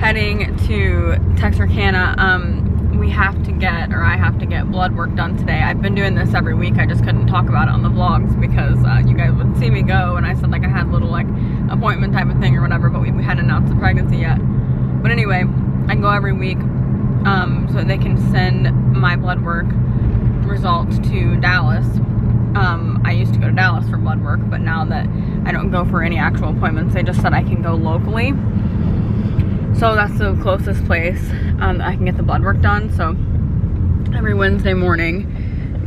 Heading to Texarkana. I have to get blood work done today. I've been doing this every week. I just couldn't talk about it on the vlogs because you guys would see me go, and I said like I had a little like appointment type of thing or whatever, but we hadn't announced the pregnancy yet. But anyway, I go every week so they can send my blood work results to Dallas. I used to go to Dallas for blood work, but now that I don't go for any actual appointments, they just said I can go locally. So that's the closest place that I can get the blood work done. So every Wednesday morning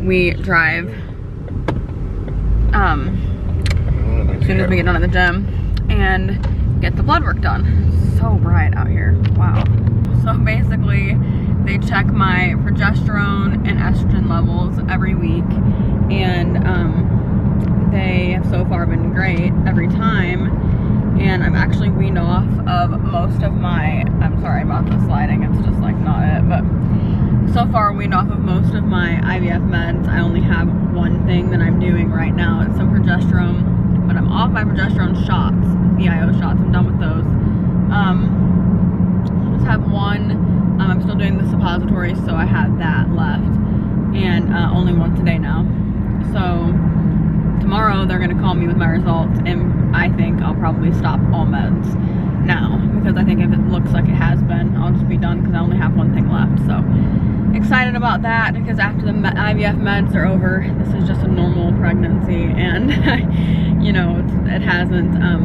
we drive as soon as we get done at the gym and get the blood work done. It's so bright out here. Wow. So basically they check my progesterone and estrogen levels every week, and they have so far been great every time. And I'm actually weaned off of most of my, I'm sorry about the sliding, it's just like not it, but so far weaned off of most of my IVF meds. I only have one thing that I'm doing right now. It's some progesterone, but I'm off my progesterone shots, VIO shots. I'm done with those. Just have one. I'm still doing the suppositories, so I have that left, and only once a day now. So tomorrow they're gonna call me with my results, and I think I'll probably stop all meds now, because I think if it looks like it has been, I'll just be done because I only have one thing left. So excited about that, because after the IVF meds are over, this is just a normal pregnancy, and you know, it hasn't, I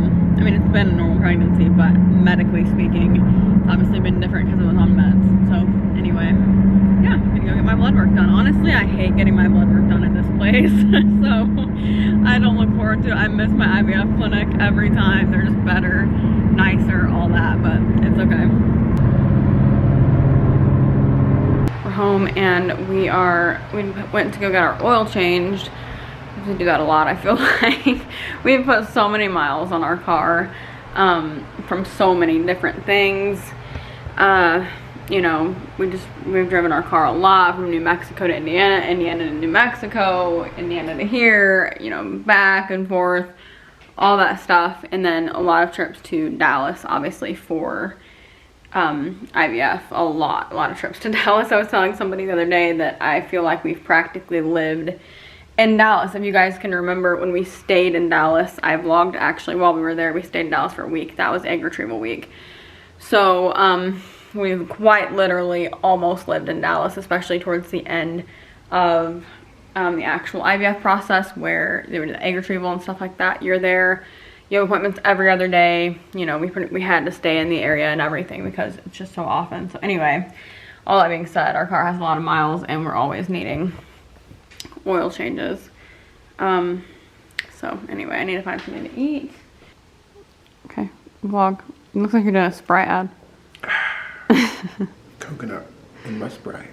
mean, it's been a normal pregnancy, but medically speaking, it's obviously been different because I was on meds. So anyway, yeah, I'm gonna go get my blood work done. Honestly, I hate getting my blood work done at this place, so I don't look forward to it. I miss my IVF clinic every time. They're just better, nicer, all that, but it's okay. We're home, and we went to go get our oil changed. We do that a lot, I feel like. We've put so many miles on our car from so many different things. You know, we've driven our car a lot from New Mexico to Indiana, Indiana to New Mexico, Indiana to here, you know, back and forth, all that stuff. And then a lot of trips to Dallas, obviously, for IVF. A lot of trips to Dallas. I was telling somebody the other day that I feel like we've practically lived in Dallas. If you guys can remember when we stayed in Dallas, I vlogged actually while we were there. We stayed in Dallas for a week. That was egg retrieval week. So we've quite literally almost lived in Dallas, especially towards the end of the actual IVF process, where they would do the egg retrieval and stuff like that. You're there, you have appointments every other day. You know, we had to stay in the area and everything because it's just so often. So anyway, all that being said, our car has a lot of miles, and we're always needing oil changes. So anyway, I need to find something to eat. Okay, vlog. It looks like you're doing a Sprite ad. Coconut in my Sprite.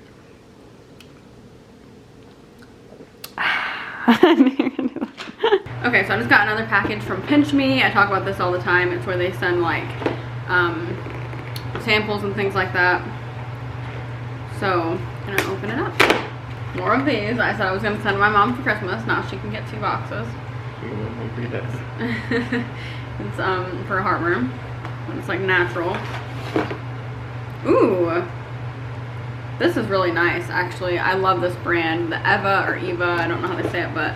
Okay, so I just got another package from Pinch Me. I talk about this all the time. It's where they send like samples and things like that. So I'm gonna open it up. More of these. I said I was gonna send my mom for Christmas. Now she can get 2 boxes. It's for heartburn. It's like natural. Ooh, this is really nice, actually. I love this brand, the Eva or Eva, I don't know how to say it, but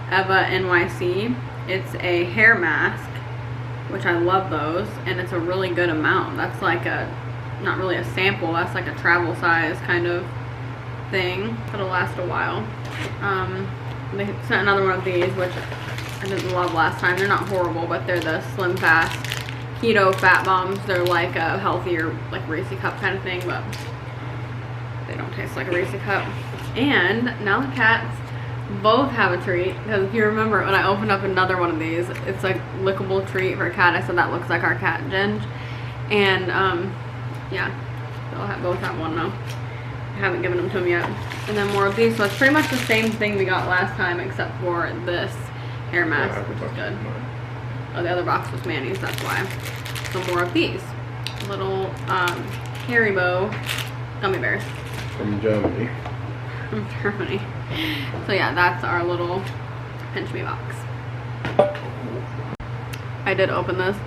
Eva NYC. It's a hair mask, which I love those, and it's a really good amount. That's like a, not really a sample, that's like a travel size kind of thing. It'll last a while. They sent another one of these, which I didn't love last time. They're not horrible, but they're the Slim Fast Keto Fat Bombs. They're like a healthier, like Reese cup kind of thing, but they don't taste like a Reese cup. And now the cat's both have a treat, because if you remember when I opened up another one of these, it's like lickable treat for a cat. I said that looks like our cat Ginge, and yeah, they'll both have one now. I haven't given them to him yet. And then more of these, so it's pretty much the same thing we got last time except for this hair mask, which is good. Oh, the other box was Manny's, that's why. So more of these little Haribo gummy bears. From Germany. From Germany. So yeah, that's our little pinch me box. I did open this.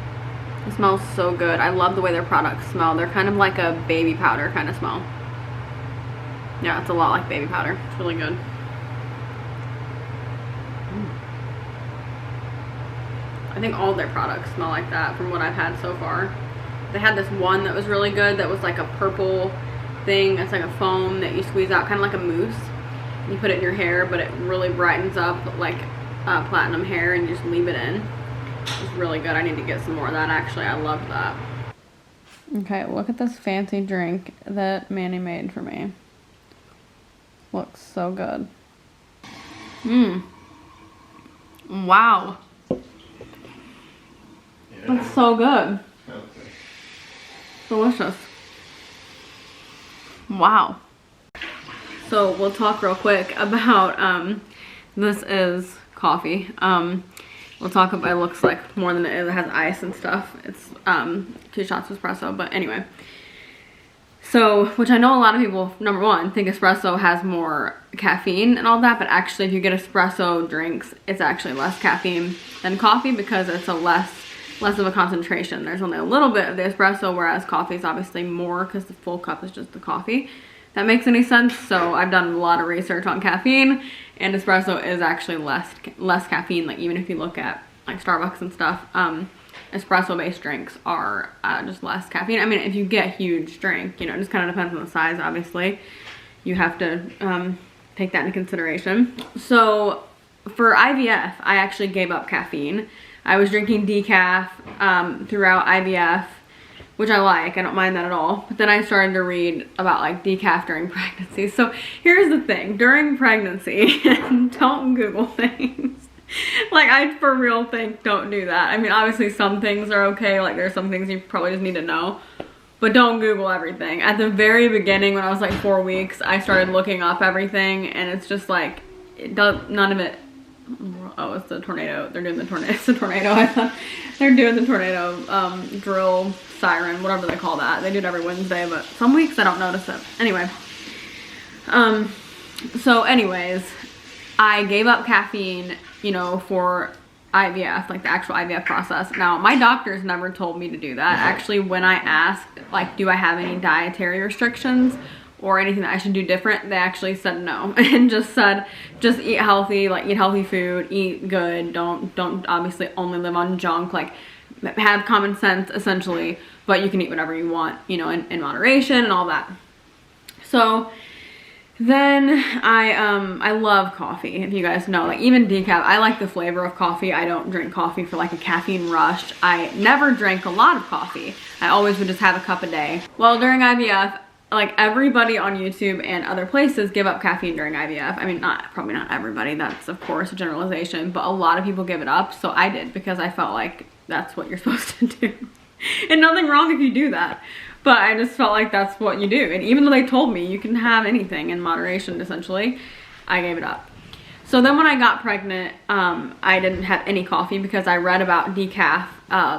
It smells so good. I love the way their products smell. They're kind of like a baby powder kind of smell. Yeah, it's a lot like baby powder. It's really good. I think all their products smell like that from what I've had so far. They had this one that was really good that was like a purple thing. It's like a foam that you squeeze out, kind of like a mousse. You put it in your hair, but it really brightens up like platinum hair, and you just leave it in. It's really good. I need to get some more of that actually. I love that. Okay, look at this fancy drink that Manny made for me. Looks so good. Wow. That's so good. Okay. Delicious. Wow. So we'll talk real quick about this is coffee. We'll talk about, it looks like more than it is. It has ice and stuff. It's 2 shots of espresso, but anyway. So, which I know a lot of people, number one, think espresso has more caffeine and all that, but actually if you get espresso drinks, it's actually less caffeine than coffee because it's a less of a concentration. There's only a little bit of the espresso, whereas coffee is obviously more because the full cup is just the coffee. If that makes any sense. So I've done a lot of research on caffeine, and espresso is actually less caffeine. Like even if you look at like Starbucks and stuff, espresso based drinks are just less caffeine. I mean, if you get a huge drink, you know, it just kind of depends on the size, obviously. You have to take that into consideration. So for IVF, I actually gave up caffeine. I was drinking decaf throughout IVF, which I like. I don't mind that at all. But then I started to read about like decaf during pregnancy. So here's the thing. During pregnancy, don't Google things. Like, I for real think don't do that. I mean, obviously some things are okay. Like, there's some things you probably just need to know. But don't Google everything. At the very beginning, when I was like 4 weeks, I started looking up everything. And it's just like, none of it. Oh, it's the tornado. They're doing the tornado. It's the tornado. I thought they're doing the tornado drill siren, whatever they call that. They do it every Wednesday, but some weeks I don't notice it. Anyway. So anyways, I gave up caffeine, you know, for IVF, like the actual IVF process. Now, my doctors never told me to do that. Actually, when I asked, like, do I have any dietary restrictions or anything that I should do different, they actually said no and just said, just eat healthy, like eat healthy food, eat good, don't obviously only live on junk, like have common sense essentially, but you can eat whatever you want, you know, in moderation and all that. So then I love coffee, if you guys know, like even decaf, I like the flavor of coffee. I don't drink coffee for like a caffeine rush. I never drank a lot of coffee. I always would just have a cup a day. Well, during IVF, like everybody on YouTube and other places give up caffeine during IVF. I mean, probably not everybody, that's of course a generalization, but a lot of people give it up. So I did, because I felt like that's what you're supposed to do. And nothing wrong if you do that. But I just felt like that's what you do. And even though they told me you can have anything in moderation, essentially, I gave it up. So then when I got pregnant, I didn't have any coffee because I read about decaf.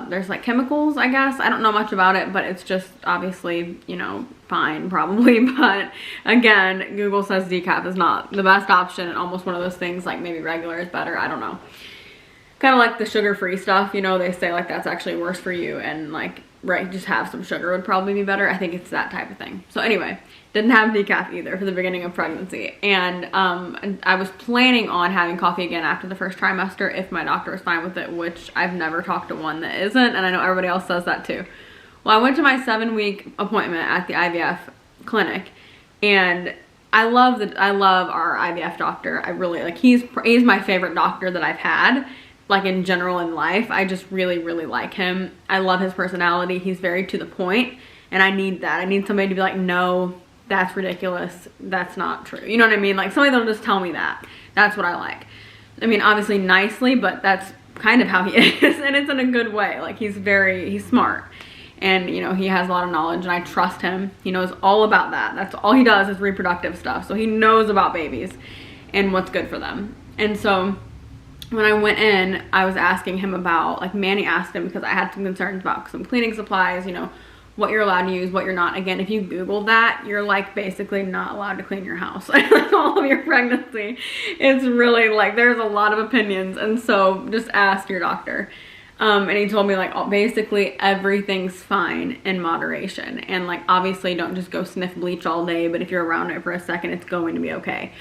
There's like chemicals, I guess. I don't know much about it, but it's just obviously, you know, fine probably. But again, Google says decaf is not the best option, and almost one of those things like maybe regular is better. I don't know. Kind of like the sugar-free stuff, you know, they say like that's actually worse for you, and like, right, just have some sugar would probably be better. I think it's that type of thing. So anyway, didn't have decaf either for the beginning of pregnancy. And I was planning on having coffee again after the first trimester if my doctor was fine with it, which I've never talked to one that isn't, and I know everybody else says that too. Well, I went to my 7-week appointment at the IVF clinic, and I love our IVF doctor. I really, like, he's my favorite doctor that I've had, like in general in life. I just really, really like him. I love his personality. He's very to the point, and I need that. I need somebody to be like, no, that's ridiculous, that's not true. You know what I mean? Like somebody that'll just tell me that. That's what I like. I mean, obviously nicely, but that's kind of how he is, and it's in a good way. Like he's smart, and you know, he has a lot of knowledge, and I trust him. He knows all about that. That's all he does is reproductive stuff. So he knows about babies and what's good for them. And so when I went in, I was asking him about, like Manny asked him, because I had some concerns about some cleaning supplies, you know, what you're allowed to use, what you're not. Again, if you Google that, you're like basically not allowed to clean your house like all of your pregnancy. It's really like there's a lot of opinions, and so just ask your doctor. And he told me like basically everything's fine in moderation, and like obviously don't just go sniff bleach all day, but if you're around it for a second, it's going to be okay.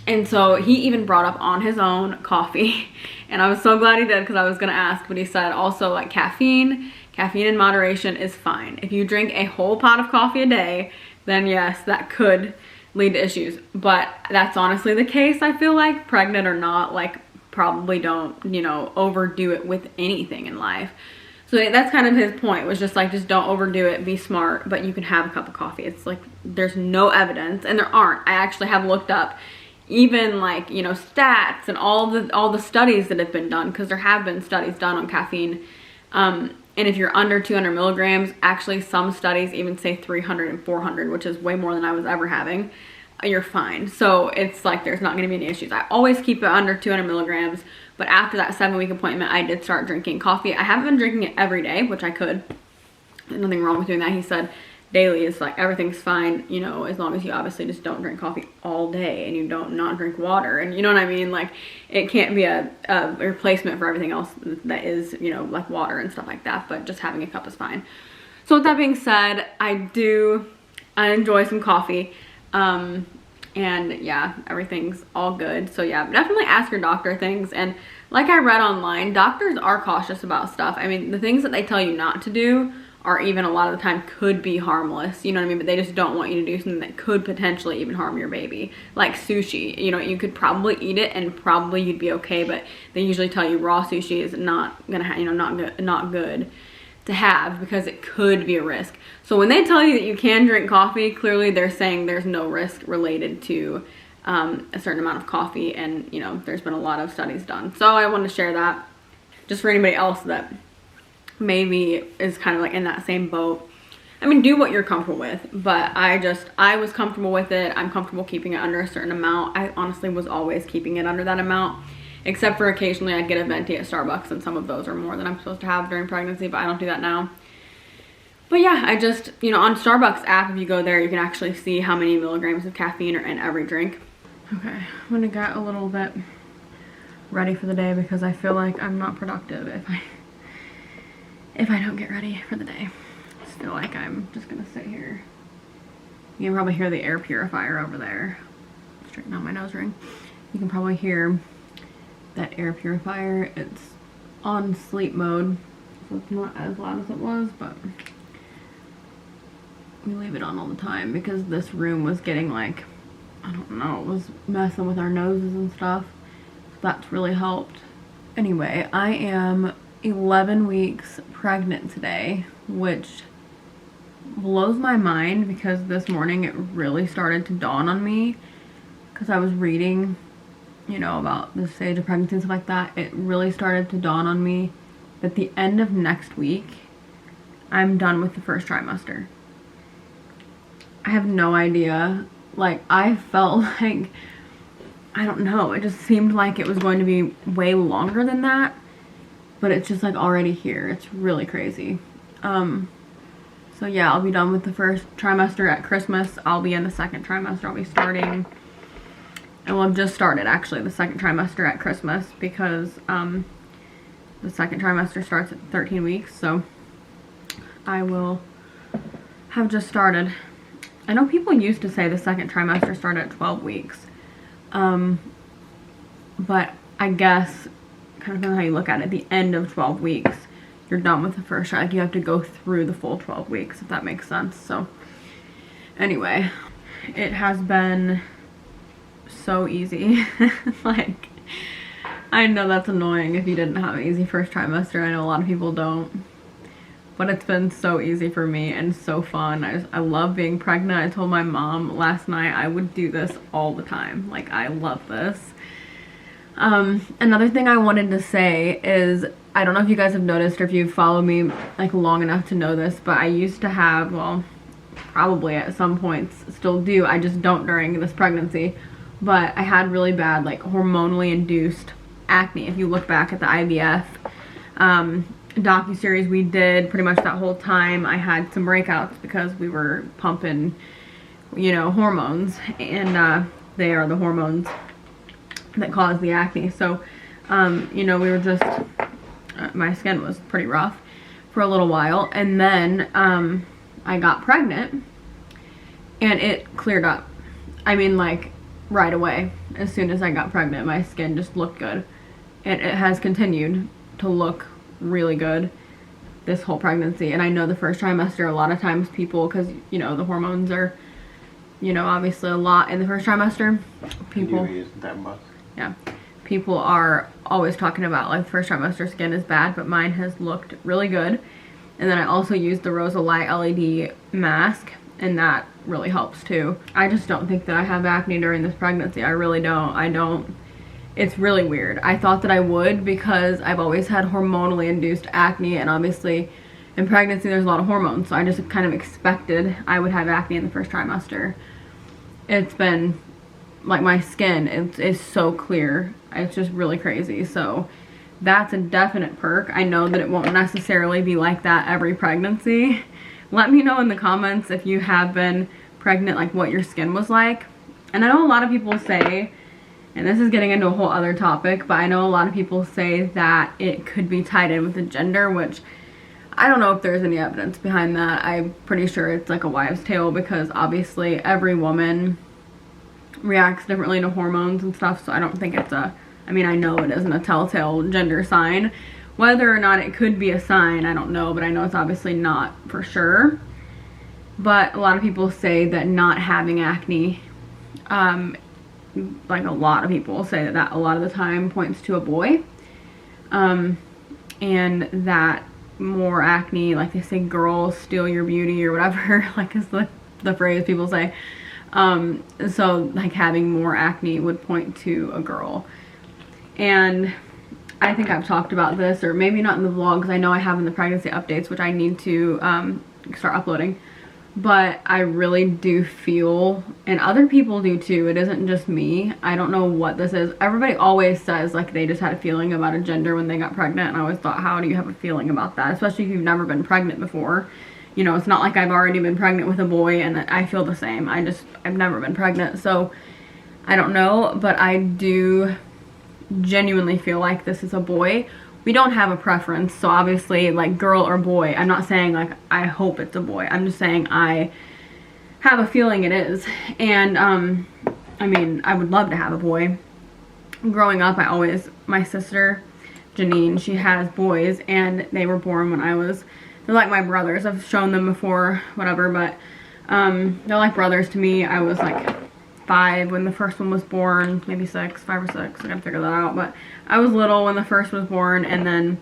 And so he even brought up on his own coffee, and I was so glad he did, because I was gonna ask, but he said also like caffeine in moderation is fine. If you drink a whole pot of coffee a day, then yes, that could lead to issues. But that's honestly the case, I feel like, pregnant or not. Like probably don't, you know, overdo it with anything in life. So that's kind of his point, was just like, just don't overdo it, be smart, but you can have a cup of coffee. It's like there's no evidence, and there aren't. I actually have looked up even like, you know, stats and all the studies that have been done, because there have been studies done on caffeine. And if you're under 200 milligrams, actually some studies even say 300 and 400, which is way more than I was ever having, you're fine. So it's like there's not going to be any issues. I always keep it under 200 milligrams, but after that 7-week appointment, I did start drinking coffee. I haven't been drinking it every day, which I could. There's nothing wrong with doing that. He said daily is like everything's fine, you know, as long as you obviously just don't drink coffee all day and you don't not drink water, and you know what I mean. Like it can't be a replacement for everything else that is, you know, like water and stuff like that, but just having a cup is fine. So with that being said, I enjoy some coffee, and yeah, everything's all good. So yeah, definitely ask your doctor things. And like I read online, doctors are cautious about stuff. I mean, the things that they tell you not to do are even a lot of the time could be harmless, you know what I mean? But they just don't want you to do something that could potentially even harm your baby. Like sushi, you know, you could probably eat it and probably you'd be okay, but they usually tell you raw sushi is not gonna, you know, not good to have, because it could be a risk. So when they tell you that you can drink coffee, clearly they're saying there's no risk related to a certain amount of coffee, and you know, there's been a lot of studies done. So I wanted to share that just for anybody else that maybe is kind of like in that same boat. I mean, do what you're comfortable with, but I was comfortable with it. I'm comfortable keeping it under a certain amount. I honestly was always keeping it under that amount, except for occasionally I'd get a venti at Starbucks, and some of those are more than I'm supposed to have during pregnancy, but I don't do that now. But yeah, I just, you know, on Starbucks app, if you go there, you can actually see how many milligrams of caffeine are in every drink. Okay, I'm gonna get a little bit ready for the day, because I feel like I'm not productive if I don't get ready for the day. I just feel like I'm just gonna sit here. You can probably hear the air purifier over there. Straighten out my nose ring. You can probably hear that air purifier. It's on sleep mode, so it's not as loud as it was, but we leave it on all the time because this room was getting like, I don't know, it was messing with our noses and stuff. So that's really helped. Anyway, I am 11 weeks pregnant today, which blows my mind, because this morning it really started to dawn on me, because I was reading, you know, about the stage of pregnancy and stuff like that. It really started to dawn on me that the end of next week I'm done with the first trimester. I have no idea. Like, I felt like, I don't know, it just seemed like it was going to be way longer than that. But it's just like already here. It's really crazy. So yeah, I'll be done with the first trimester at Christmas. I'll be in the second trimester. I'll be starting, and well, I've just started actually the second trimester at Christmas, because the second trimester starts at 13 weeks. So I will have just started. I know people used to say the second trimester started at 12 weeks. But I guess, kind of depends on how you look at it, the end of 12 weeks, you're done with the first try. Like, you have to go through the full 12 weeks, if that makes sense. So anyway, it has been so easy. Like, I know that's annoying if you didn't have an easy first trimester. I know a lot of people don't. but it's been so easy for me and so fun. I love being pregnant. I told my mom last night I would do this all the time. Like, I love this. Another thing I wanted to say is, I don't know if you guys have noticed or if you've followed me like long enough to know this, but I used to have, well, probably at some points still do, I just don't during this pregnancy, but I had really bad like hormonally induced acne. If you look back at the IVF docu-series we did, pretty much that whole time I had some breakouts because we were pumping, you know, hormones, and they are the hormones that cause the acne. So you know, we were just my skin was pretty rough for a little while, and then I got pregnant and it cleared up. I mean, like right away. As soon as I got pregnant, my skin just looked good, and it has continued to look really good this whole pregnancy. And I know the first trimester, a lot of times people, because you know the hormones are, you know, obviously a lot in the first trimester, people, that much. yeah, people are always talking about like the first trimester skin is bad, but mine has looked really good. And then I also used the Rosa Light LED mask, and that really helps too. I just don't think that I have acne during this pregnancy. I really don't. It's really weird. I thought that I would because I've always had hormonally induced acne, and obviously in pregnancy there's a lot of hormones, so I just kind of expected I would have acne in the first trimester. It's been like my skin is so clear. It's just really crazy. So that's a definite perk. I know that it won't necessarily be like that every pregnancy. Let me know in the comments if you have been pregnant, like what your skin was like. And I know a lot of people say, and this is getting into a whole other topic, but I know a lot of people say that it could be tied in with the gender, which I don't know if there's any evidence behind that. I'm pretty sure it's like a wives' tale, because obviously every woman reacts differently to hormones and stuff, so I don't think it's a, I mean, I know it isn't a telltale gender sign. Whether or not it could be a sign, I don't know, but I know it's obviously not for sure. But a lot of people say that not having acne, like a lot of people say that a lot of the time points to a boy. And that more acne, like they say girls steal your beauty or whatever, like is the phrase people say. So like having more acne would point to a girl. And I think I've talked about this, or maybe not in the vlog, because I know I have in the pregnancy updates, which I need to start uploading. But I really do feel, and other people do too, it isn't just me. I don't know what this is. Everybody always says like they just had a feeling about a gender when they got pregnant, and I always thought, how do you have a feeling about that? Especially if you've never been pregnant before. You know, it's not like I've already been pregnant with a boy and I feel the same. I've never been pregnant, so I don't know, but I do genuinely feel like this is a boy. We don't have a preference, so obviously like girl or boy, I'm not saying like I hope it's a boy, I'm just saying I have a feeling it is. And I mean, I would love to have a boy. Growing up, my sister Janine, she has boys, and they were born when they're like my brothers. I've shown them before, whatever, but they're like brothers to me. I was like 5 when the first one was born, maybe 6, 5 or 6, I gotta figure that out, but I was little when the first was born, and then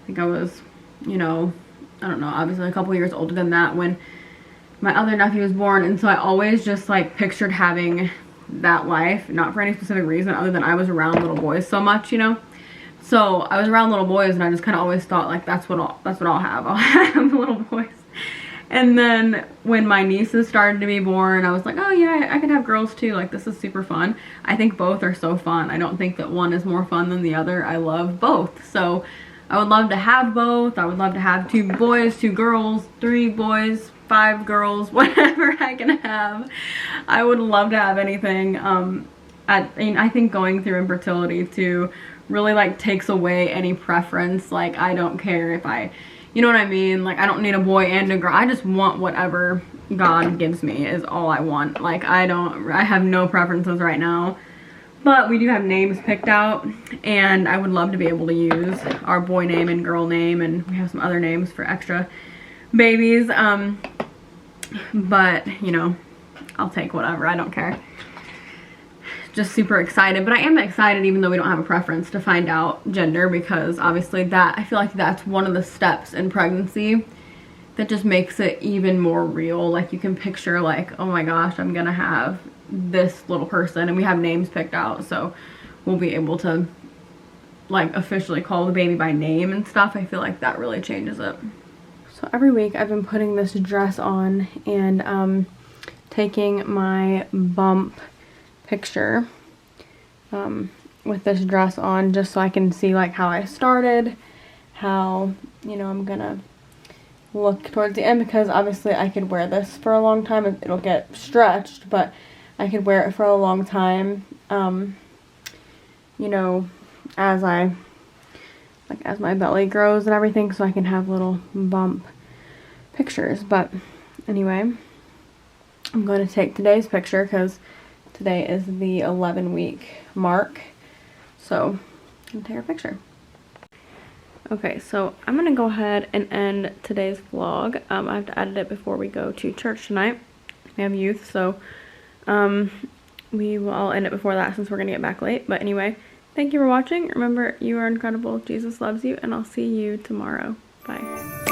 I think I was, you know, I don't know, obviously a couple years older than that when my other nephew was born. And so I always just like pictured having that life, not for any specific reason other than I was around little boys so much, you know. So I was around little boys, and I just kind of always thought like that's what I'll have. I'll have little boys. And then when my nieces started to be born, I was like, oh yeah, I can have girls too. Like, this is super fun. I think both are so fun. I don't think that one is more fun than the other. I love both. So I would love to have both. I would love to have 2 boys, 2 girls, 3 boys, 5 girls, whatever I can have. I would love to have anything. I think going through infertility too really like takes away any preference. Like, I don't care if you know what I mean? Like, I don't need a boy and a girl. I just want whatever God gives me is all I want. Like, I have no preferences right now. But we do have names picked out, and I would love to be able to use our boy name and girl name, and we have some other names for extra babies. But, you know, I'll take whatever. I don't care. Just super excited, but I am excited even though we don't have a preference to find out gender, because obviously I feel like that's one of the steps in pregnancy that just makes it even more real. Like you can picture like, oh my gosh, I'm gonna have this little person, and we have names picked out, so we'll be able to like officially call the baby by name and stuff. I feel like that really changes it. So every week I've been putting this dress on and taking my bump picture with this dress on, just so I can see like how I started, how, you know, I'm gonna look towards the end, because obviously I could wear this for a long time. It'll get stretched, but I could wear it for a long time, you know, as my belly grows and everything, so I can have little bump pictures. But anyway, I'm going to take today's picture because today is the 11-week mark, so I'm going to take our picture. Okay, so I'm going to go ahead and end today's vlog. I have to edit it before we go to church tonight. We have youth, so I'll end it before that since we're going to get back late. But anyway, thank you for watching. Remember, you are incredible. Jesus loves you, and I'll see you tomorrow. Bye.